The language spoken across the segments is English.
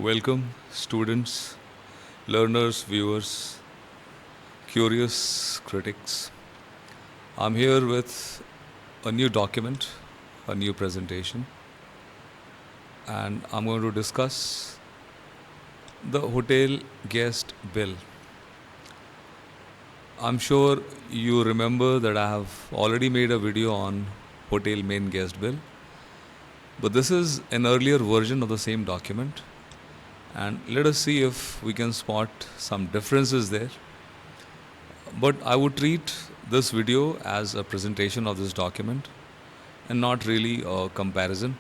Welcome, students, learners, viewers, curious critics. I'm here with a new document, a new presentation, and I'm going to discuss the hotel guest bill. I'm sure you remember that I have already made a video on hotel main guest bill, but this is an earlier version of the same document, and let us see if we can spot some differences there. But I would treat this video as a presentation of this document and not really a comparison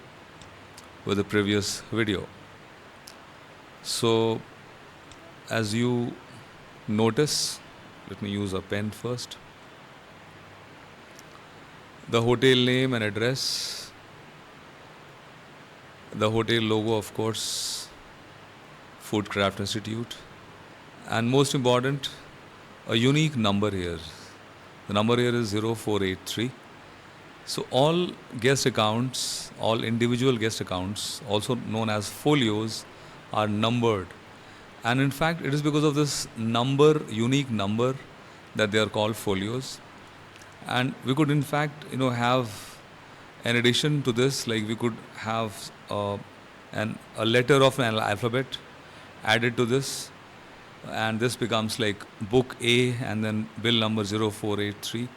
with the previous video. So, as you notice, let me use a pen first. The hotel name and address, the hotel logo, of course, Foodcraft Institute, and most important, a unique number here. The number here is 0483. So all guest accounts, all individual guest accounts, also known as folios, are numbered. And in fact, it is because of this number, unique number, that they are called folios. And we could in fact, have an addition to this, like we could have a letter of an alphabet added to this, and this becomes like book A and then bill number 0483,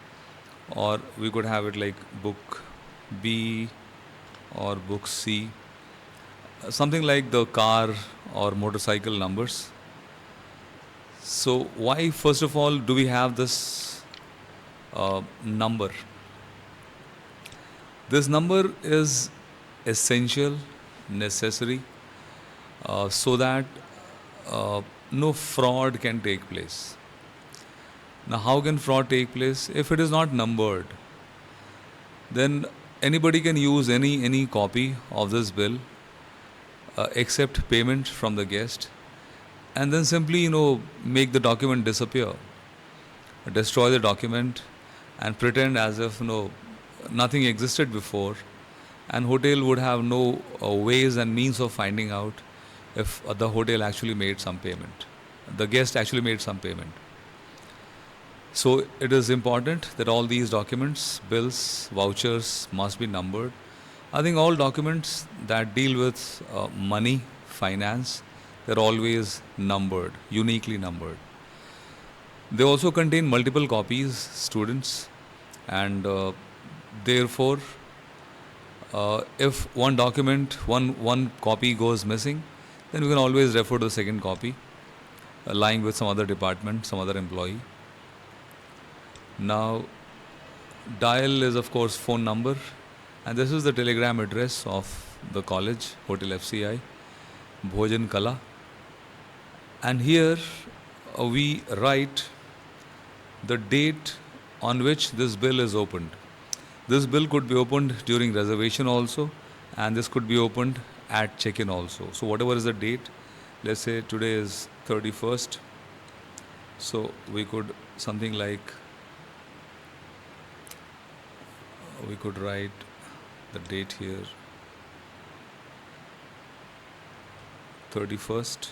or we could have it like book B or book C, something like the car or motorcycle numbers. So why first of all do we have this number? This number is essential, necessary, so that no fraud can take place. Now, how can fraud take place? If it is not numbered, then anybody can use any copy of this bill, accept payment from the guest, and then simply make the document disappear, destroy the document, and pretend as if nothing existed before, and hotel would have no ways and means of finding out if the hotel actually made some payment, the guest actually made some payment. So it is important that all these documents, bills, vouchers must be numbered. I think all documents that deal with money, finance, they're always numbered, uniquely numbered. They also contain multiple copies, students, and therefore, if one document, one copy goes missing, then we can always refer to the second copy, lying with some other department, some other employee. Now, dial is of course phone number, and this is the telegram address of the college, Hotel FCI, Bhojan Kala. And here we write the date on which this bill is opened. This bill could be opened during reservation also, and this could be opened at check-in also. So whatever is the date, let's say today is 31st, so we could something like, we could write the date here, 31st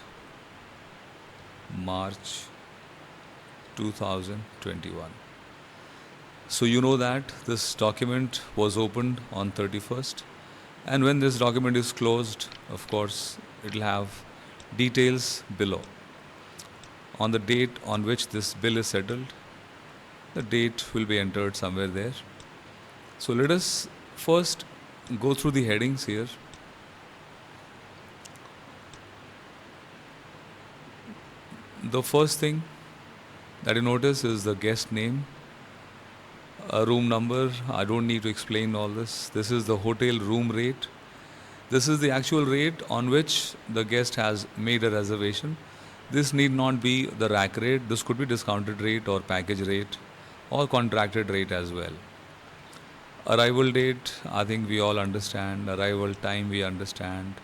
March 2021. So you know that this document was opened on 31st, and when this document is closed, of course, it will have details below. On the date on which this bill is settled, the date will be entered somewhere there. So let us first go through the headings here. The first thing that you notice is the guest name, a room number. I don't need to explain all this. This is the hotel room rate. This is the actual rate on which the guest has made a reservation. This need not be the rack rate. This could be discounted rate or package rate or contracted rate as well. Arrival date, I think we all understand. Arrival time, we understand.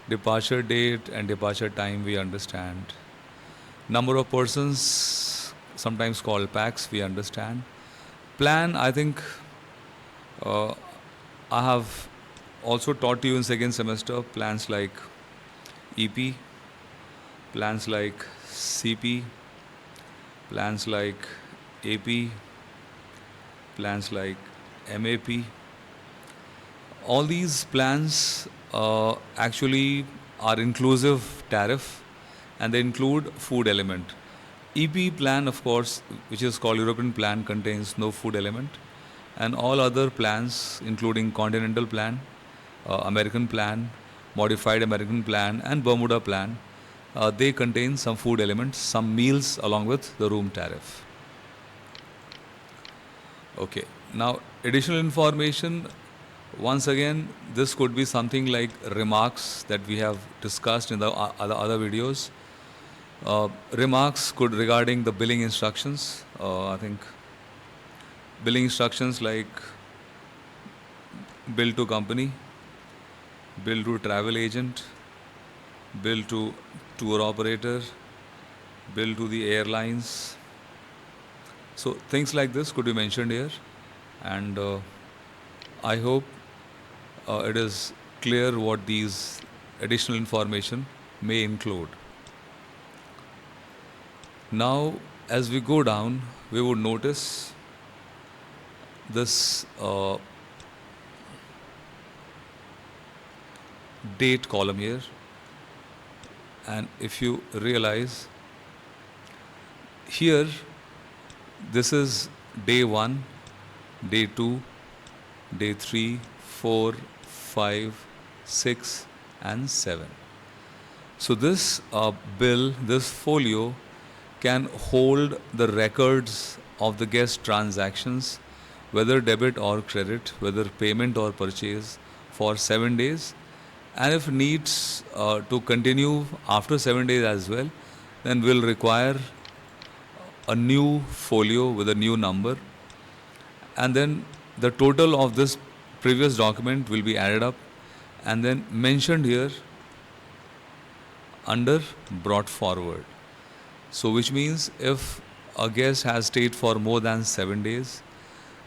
Departure date and departure time, we understand. Number of persons, sometimes called packs, we understand. Plan, I think I have also taught you in second semester plans like EP, plans like CP, plans like AP, plans like MAP. All these plans actually are inclusive tariff, and they include food element. EP plan, of course, which is called European plan, contains no food element, and all other plans, including Continental plan, American plan, Modified American plan, and Bermuda plan, they contain some food elements, some meals along with the room tariff. Okay. Now, additional information. Once again, this could be something like remarks that we have discussed in the other videos. Remarks could regarding the billing instructions. I think billing instructions like bill to company, bill to travel agent, bill to tour operator, bill to the airlines. So things like this could be mentioned here, and I hope it is clear what these additional information may include. Now, as we go down, we would notice this date column here, and if you realize here, this is day 1, day 2, day 3, 4, 5, 6, and 7. So this bill, this folio, can hold the records of the guest transactions, whether debit or credit, whether payment or purchase, for 7 days. And if needs to continue after 7 days as well, then we'll require a new folio with a new number. And then the total of this previous document will be added up and then mentioned here under brought forward. So which means if a guest has stayed for more than 7 days,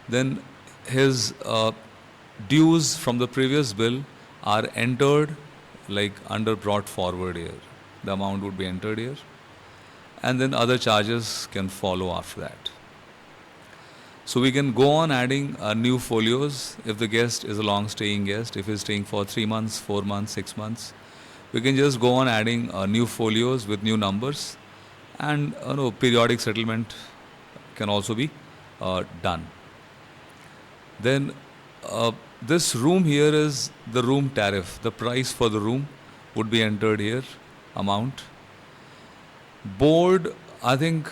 then his dues from the previous bill are entered like under brought forward here. The amount would be entered here, and then other charges can follow after that. So we can go on adding new folios if the guest is a long staying guest. If he's staying for 3 months, 4 months, 6 months, we can just go on adding new folios with new numbers, and periodic settlement can also be done. Then this room here is the room tariff. The price for the room would be entered here, amount. Board, I think,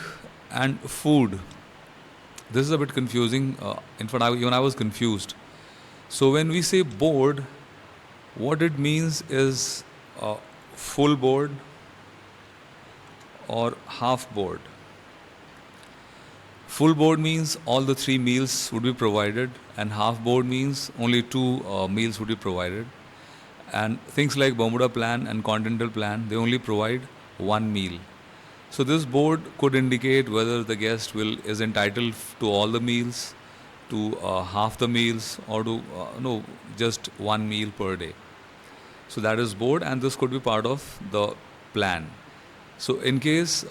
and food. This is a bit confusing. In fact, even I was confused. So when we say board, what it means is full board or half board. Full board means all the 3 meals would be provided, and half board means only 2 meals would be provided. And things like Bermuda plan and Continental plan, they only provide 1 meal. So this board could indicate whether the guest is entitled to all the meals, to half the meals, or to just 1 meal per day. So that is board, and this could be part of the plan. So in case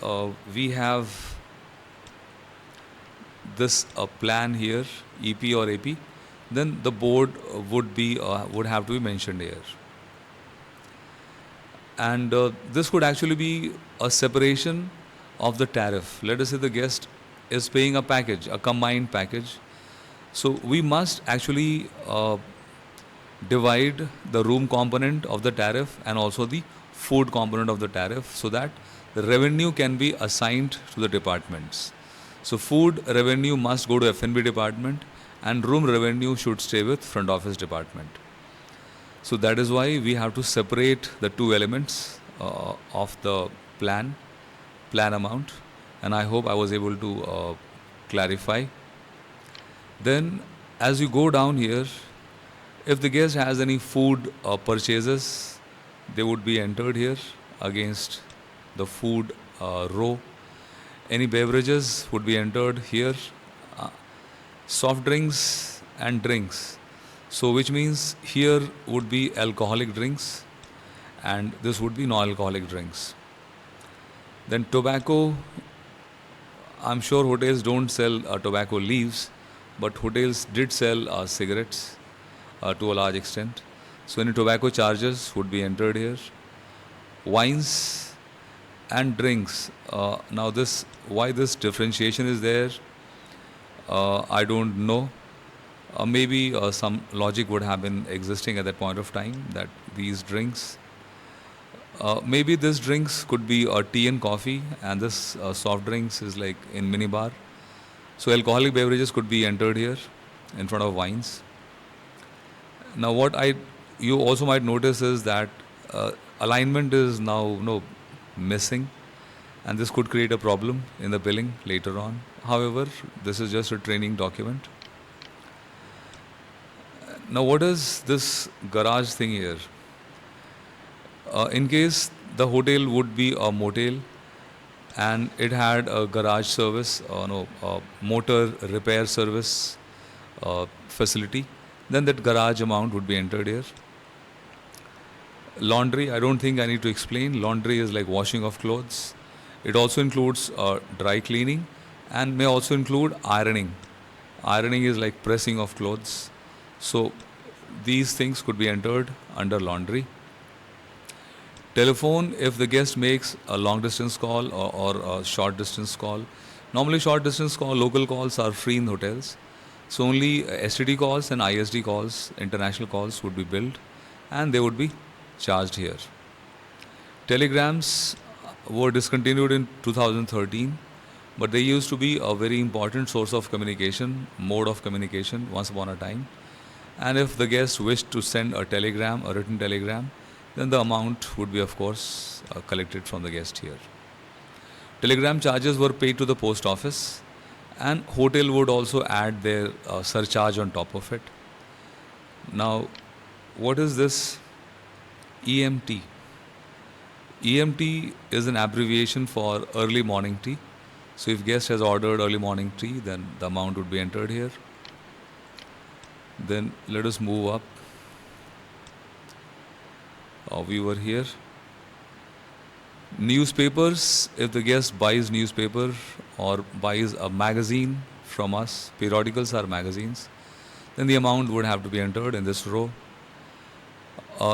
we have this plan here, EP or AP, then the board would have to be mentioned here. And this could actually be a separation of the tariff. Let us say the guest is paying a package, a combined package. So we must actually divide the room component of the tariff and also the food component of the tariff, so that the revenue can be assigned to the departments. So food revenue must go to F&B department, and room revenue should stay with front office department. So that is why we have to separate the 2 elements of the plan amount, and I hope I was able to clarify. Then as you go down here, if the guest has any food purchases, they would be entered here against the food row. Any beverages would be entered here, soft drinks and drinks. So which means here would be alcoholic drinks, and this would be non-alcoholic drinks. Then tobacco, I'm sure hotels don't sell tobacco leaves, but hotels did sell cigarettes to a large extent. So any tobacco charges would be entered here. Wines and drinks. Now this, why this differentiation is there, I don't know. Maybe some logic would have been existing at that point of time that these drinks, maybe this drinks could be tea and coffee, and this soft drinks is like in minibar. So alcoholic beverages could be entered here in front of wines. Now what you also might notice is that alignment is now missing, and this could create a problem in the billing later on. However, this is just a training document. Now what is this garage thing here? In case the hotel would be a motel and it had a garage service, motor repair service facility, then that garage amount would be entered here. Laundry, I don't think I need to explain. Laundry is like washing of clothes. It also includes dry cleaning and may also include ironing. Ironing is like pressing of clothes. So these things could be entered under laundry. Telephone, if the guest makes a long distance call or a short distance call. Normally short distance call, local calls are free in hotels. So only STD calls and ISD calls, international calls would be billed, and they would be charged here. Telegrams were discontinued in 2013, but they used to be a very important source of communication, mode of communication once upon a time. And if the guest wished to send a telegram, a written telegram, then the amount would be, of course, collected from the guest here. Telegram charges were paid to the post office, and hotel would also add their surcharge on top of it. Now, what is this EMT? EMT is an abbreviation for early morning tea. So if guest has ordered early morning tea, then the amount would be entered here. Then let us move up. We were here. Newspapers, if the guest buys newspaper or buys a magazine from us, periodicals are magazines, then the amount would have to be entered in this row.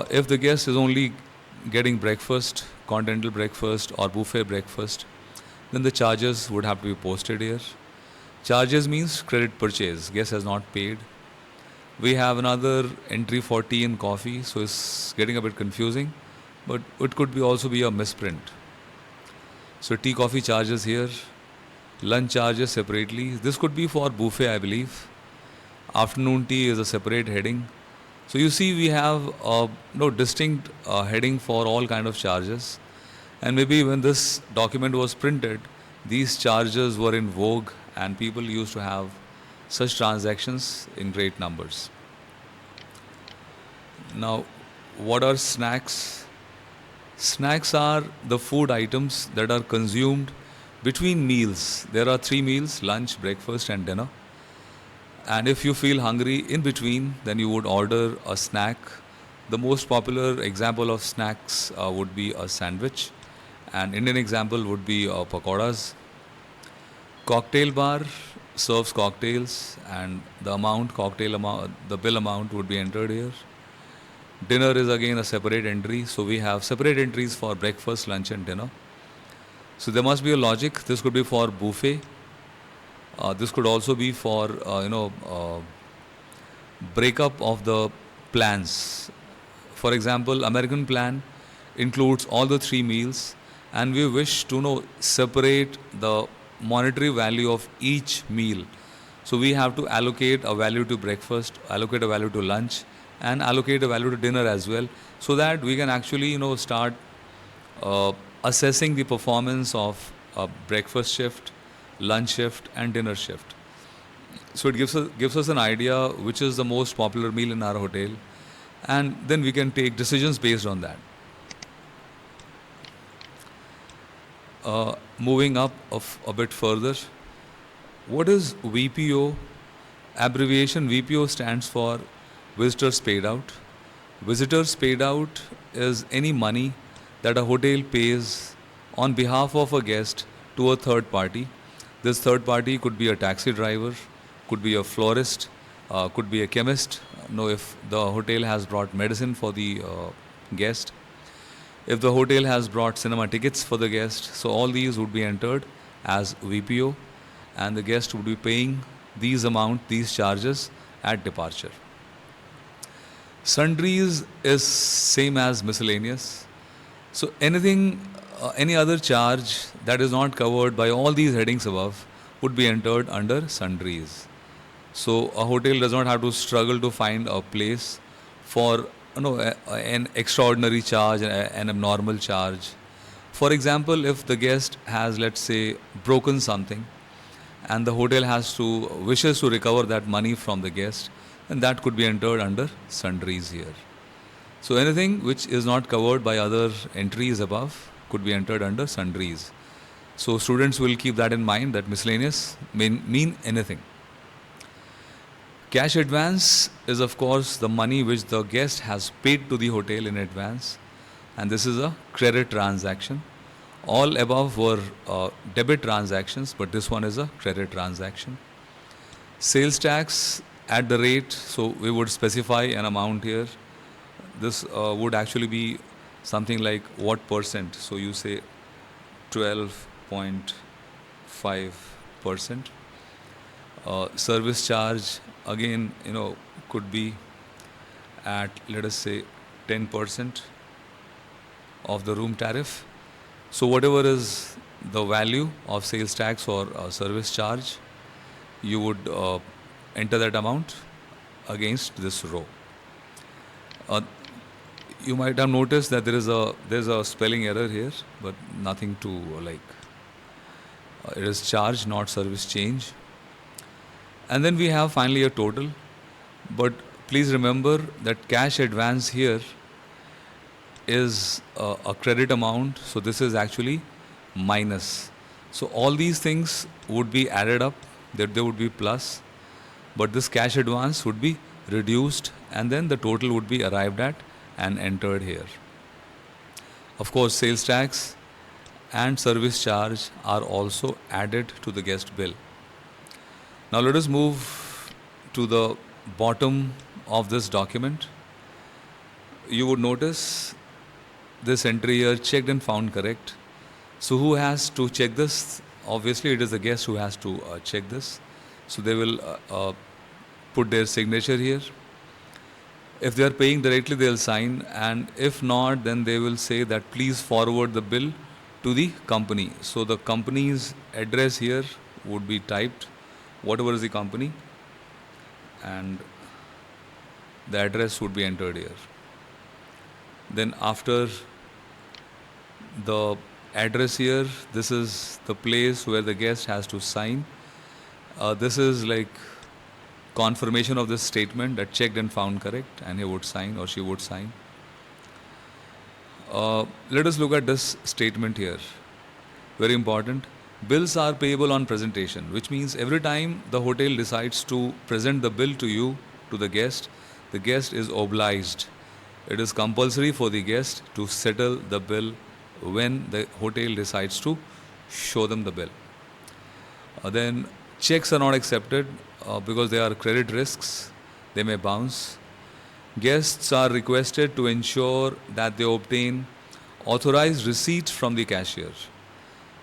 If the guest is only getting breakfast, continental breakfast or buffet breakfast, then the charges would have to be posted here. Charges means credit purchase. Guest has not paid. We have another entry for tea and coffee, so it's getting a bit confusing, but it could be also be a misprint. So tea coffee charges here, lunch charges separately. This could be for buffet, I believe. Afternoon tea is a separate heading. So you see, we have no distinct heading for all kind of charges, and maybe when this document was printed, these charges were in vogue, and people used to have such transactions in great numbers. Now, what are snacks? Snacks are the food items that are consumed between meals. There are three meals: lunch, breakfast, and dinner. And if you feel hungry in between, then you would order a snack. The most popular example of snacks would be a sandwich. An Indian example would be pakoras. Cocktail bar serves cocktails, and the bill amount would be entered here. Dinner is again a separate entry, so we have separate entries for breakfast, lunch, and dinner. So there must be a logic. This could be for buffet. This could also be for breakup of the plans. For example, American plan includes all the three meals, and we wish to separate the monetary value of each meal. So we have to allocate a value to breakfast, allocate a value to lunch, and allocate a value to dinner as well, so that we can actually start assessing the performance of a breakfast shift, lunch shift, and dinner shift. So it gives us an idea which is the most popular meal in our hotel, and then we can take decisions based on that. Moving up a bit further, what is VPO? Abbreviation VPO stands for Visitors Paid Out. Visitors Paid Out is any money that a hotel pays on behalf of a guest to a third party. This third party could be a taxi driver, could be a florist, could be a chemist. Know if the hotel has brought medicine for the guest, if the hotel has brought cinema tickets for the guest. So all these would be entered as VPO, and the guest would be paying these charges at departure. Sundries is same as miscellaneous. So anything, any other charge that is not covered by all these headings above would be entered under sundries. So a hotel does not have to struggle to find a place for an extraordinary charge, an abnormal charge. For example, if the guest has, let's say, broken something, and the hotel wishes to recover that money from the guest, then that could be entered under sundries here. So anything which is not covered by other entries above could be entered under sundries. So students will keep that in mind, that miscellaneous mean anything. Cash advance is of course the money which the guest has paid to the hotel in advance, and this is a credit transaction. All above were debit transactions, but this one is a credit transaction. Sales tax at the rate, so we would specify an amount here. This would actually be something like what percent? So you say 12.5%. Service charge again, could be at, let us say, 10% of the room tariff. So whatever is the value of sales tax or service charge, you would enter that amount against this row. You might have noticed that there's a spelling error here, but nothing to it is charge, not service change. And then we have finally a total, but please remember that cash advance here is a credit amount, so this is actually minus. So all these things would be added up, that there would be plus, but this cash advance would be reduced, and then the total would be arrived at and entered here. Of course, sales tax and service charge are also added to the guest bill. Now let us move to the bottom of this document. You would notice this entry here, checked and found correct. So who has to check this? Obviously it is the guest who has to check this. So they will put their signature here. If they are paying directly, they'll sign, and if not, then they will say that please forward the bill to the company. So the company's address here would be typed, whatever is the company, and the address would be entered here. Then after the address here, this is the place where the guest has to sign. This is like confirmation of this statement that checked and found correct, and he would sign or she would sign. Let us look at this statement here. Very important. Bills are payable on presentation, which means every time the hotel decides to present the bill to you, to the guest is obliged. It is compulsory for the guest to settle the bill when the hotel decides to show them the bill. Then checks are not accepted because they are credit risks. They may bounce. Guests are requested to ensure that they obtain authorized receipt from the cashier.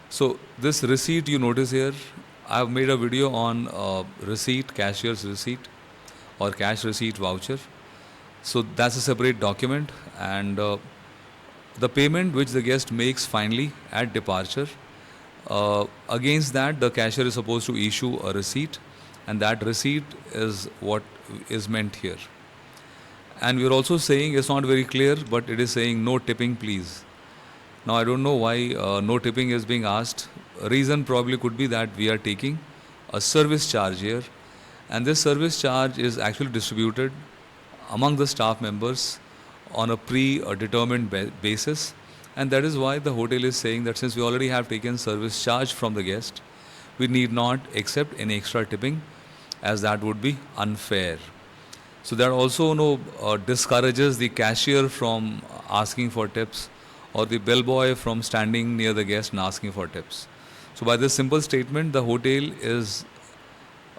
So this receipt you notice here, I have made a video on receipt, cashier's receipt or cash receipt voucher. So that's a separate document, and the payment which the guest makes finally at departure, against that the cashier is supposed to issue a receipt, and that receipt is what is meant here. And we are also saying, it's not very clear, but it is saying no tipping please. Now I don't know why no tipping is being asked. Reason probably could be that we are taking a service charge here, and this service charge is actually distributed among the staff members on a predetermined basis, and that is why the hotel is saying that since we already have taken service charge from the guest, we need not accept any extra tipping, as that would be unfair. So that also discourages the cashier from asking for tips or the bellboy from standing near the guest and asking for tips. So by this simple statement, the hotel is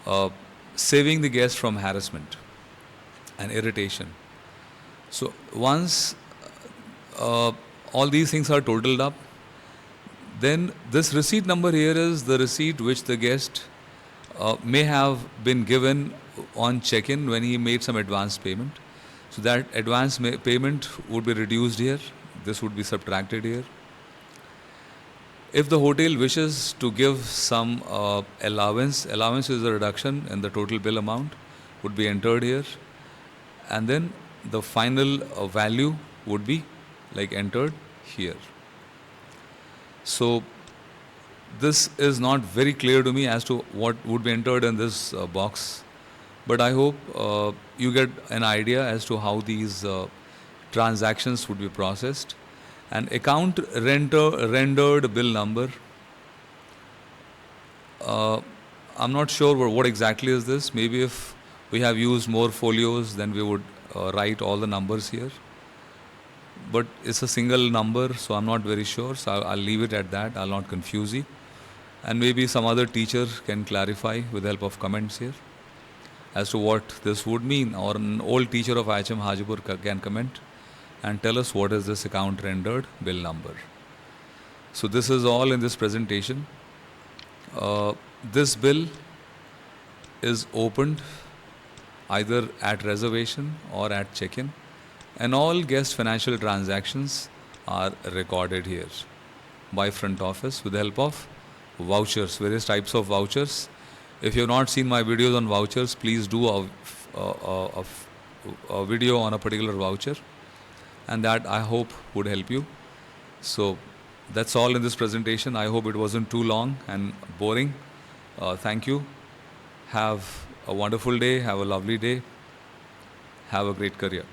uh, saving the guest from harassment and irritation. So once uh, all these things are totaled up, then this receipt number here is the receipt which the guest may have been given on check-in when he made some advance payment. So that advance payment would be reduced here. This would be subtracted here. If the hotel wishes to give some allowance is a reduction in the total bill amount, would be entered here, and then the final value would be like entered here. So this is not very clear to me as to what would be entered in this box, but I hope you get an idea as to how these transactions would be processed. And account rendered bill number. I'm not sure what exactly is this. Maybe if we have used more folios, then we would write all the numbers here. But it's a single number, so I'm not very sure. So I'll leave it at that. I'll not confuse you. And maybe some other teacher can clarify with the help of comments here as to what this would mean, or an old teacher of IHM Hajipur can comment and tell us what is this account rendered bill number. So this is all in this presentation. This bill is opened either at reservation or at check-in, and all guest financial transactions are recorded here by front office with the help of vouchers, various types of vouchers. If you have not seen my videos on vouchers, please do a video on a particular voucher, and that I hope would help you. So that's all in this presentation. I hope it wasn't too long and boring. Thank you. Have a wonderful day. Have a lovely day. Have a great career.